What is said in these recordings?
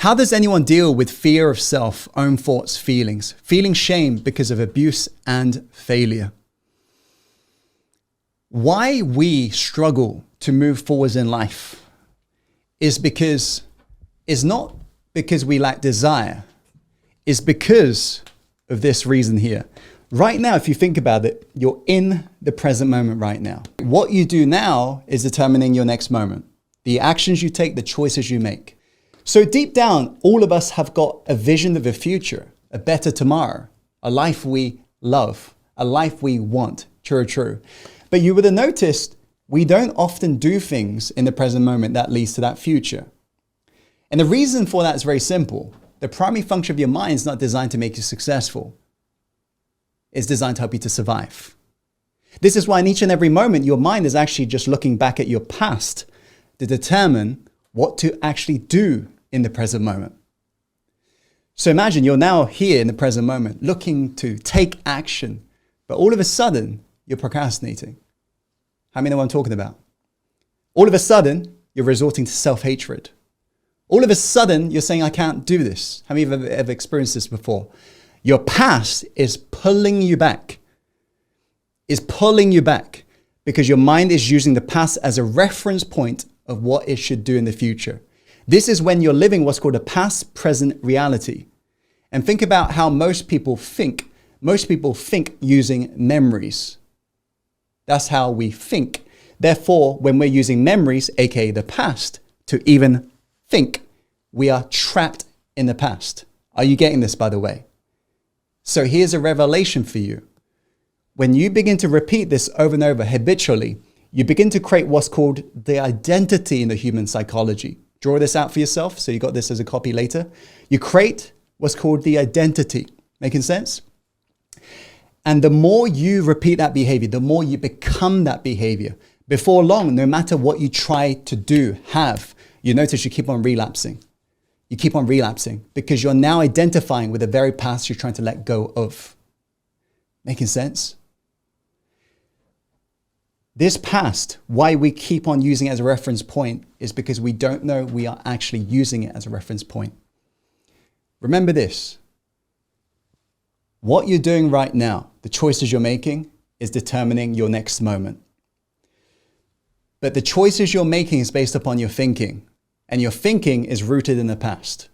How does anyone deal with fear of self, own thoughts, feelings, feeling shame because of abuse and failure? Why we struggle to move forwards in life is not because we lack desire. It's because of this reason here. Right now, if you think about it, you're in the present moment right now. What you do now is determining your next moment. The actions you take, the choices you make. So deep down, all of us have got a vision of a future, a better tomorrow, a life we love, a life we want, true. But you would have noticed we don't often do things in the present moment that leads to that future. And the reason for that is very simple. The primary function of your mind is not designed to make you successful. It's designed to help you to survive. This is why in each and every moment, your mind is actually just looking back at your past to determine what to actually do in the present moment. So imagine you're now here in the present moment, looking to take action, but all of a sudden, you're procrastinating. How many know what I'm talking about? All of a sudden, you're resorting to self-hatred. All of a sudden, you're saying, I can't do this. How many of you have ever experienced this before? Your past is pulling you back. Is pulling you back because your mind is using the past as a reference point of what it should do in the future. This is when you're living what's called a past-present reality. And think about how most people think. Most people think using memories. That's how we think. Therefore, when we're using memories, aka the past, to even think, we are trapped in the past. Are you getting this, by the way? So here's a revelation for you. When you begin to repeat this over and over habitually, you begin to create what's called the identity in the human psychology. Draw this out for yourself, so you got this as a copy later. You create what's called the identity. Making sense? And the more you repeat that behavior, the more you become that behavior. Before long, no matter what you try to do, you notice you keep on relapsing. You keep on relapsing because you're now identifying with the very past you're trying to let go of. Making sense? This past, why we keep on using it as a reference point is because we don't know we are actually using it as a reference point. Remember this. What you're doing right now, the choices you're making, is determining your next moment. But the choices you're making is based upon your thinking, and your thinking is rooted in the past.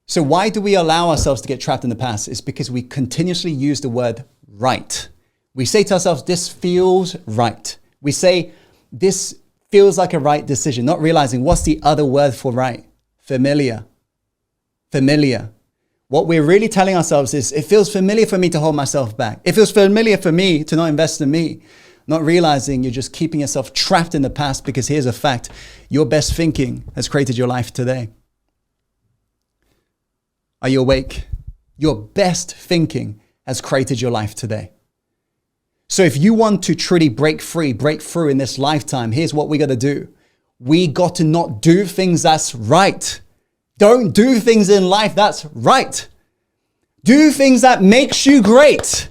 So why do we allow ourselves to get trapped in the past? It's because we continuously use the word right. We say to ourselves, this feels right. We say, this feels like a right decision, not realizing what's the other word for right? Familiar. Familiar. What we're really telling ourselves is, it feels familiar for me to hold myself back. It feels familiar for me to not invest in me. Not realizing you're just keeping yourself trapped in the past because here's a fact. Your best thinking has created your life today. Are you awake? Your best thinking has created your life today. So if you want to truly break through in this lifetime, here's what we got to do. We got to not do things that's right. Don't do things in life that's right. Do things that makes you great.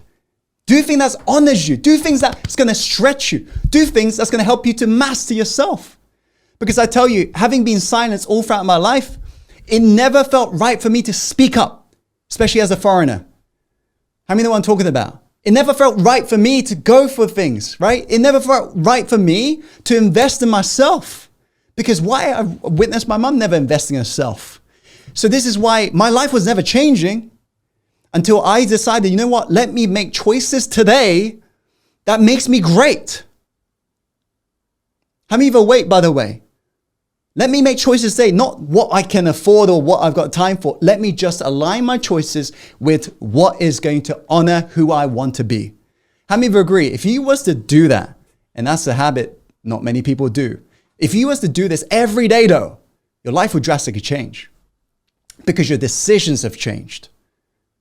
Do things that honors you. Do things that's going to stretch you. Do things that's going to help you to master yourself. Because I tell you, having been silenced all throughout my life, it never felt right for me to speak up, especially as a foreigner. How many know what I'm talking about? It never felt right for me to go for things, right? It never felt right for me to invest in myself. Because why? I witnessed my mom never investing in herself. So this is why my life was never changing until I decided, you know what? Let me make choices today that makes me great. How many of you awake, by the way? Let me make choices today, not what I can afford or what I've got time for. Let me just align my choices with what is going to honor who I want to be. How many of you agree? If you was to do that, and that's a habit not many people do. If you was to do this every day though, your life would drastically change because your decisions have changed.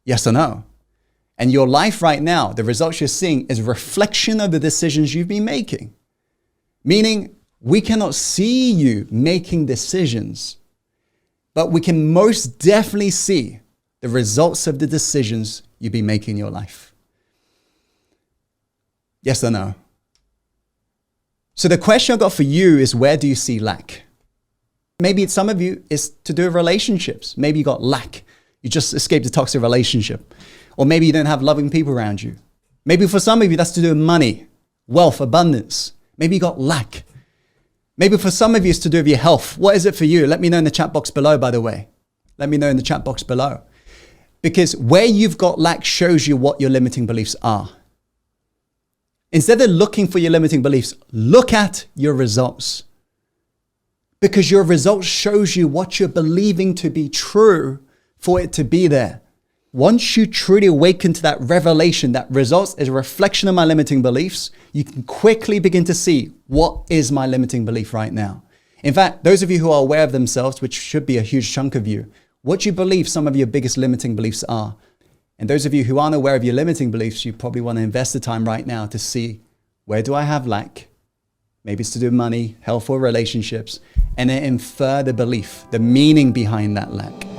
Yes or no? And your life right now, the results you're seeing is a reflection of the decisions you've been making. Meaning, we cannot see you making decisions, but we can most definitely see the results of the decisions you've been making in your life. Yes or no? So the question I've got for you is, where do you see lack? Maybe some of you is to do with relationships. Maybe you got lack. You just escaped a toxic relationship. Or maybe you don't have loving people around you. Maybe for some of you, that's to do with money, wealth, abundance. Maybe you got lack. Maybe for some of you, it's to do with your health. What is it for you? Let me know in the chat box below, by the way. Let me know in the chat box below. Because where you've got lack shows you what your limiting beliefs are. Instead of looking for your limiting beliefs, look at your results. Because your results shows you what you're believing to be true for it to be there. Once you truly awaken to that revelation that results is a reflection of my limiting beliefs, you can quickly begin to see what is my limiting belief right now. In fact, those of you who are aware of themselves, which should be a huge chunk of you, what do you believe some of your biggest limiting beliefs are? And those of you who aren't aware of your limiting beliefs, you probably want to invest the time right now to see, where do I have lack? Maybe it's to do with money, health, or relationships, and then infer the belief, the meaning behind that lack.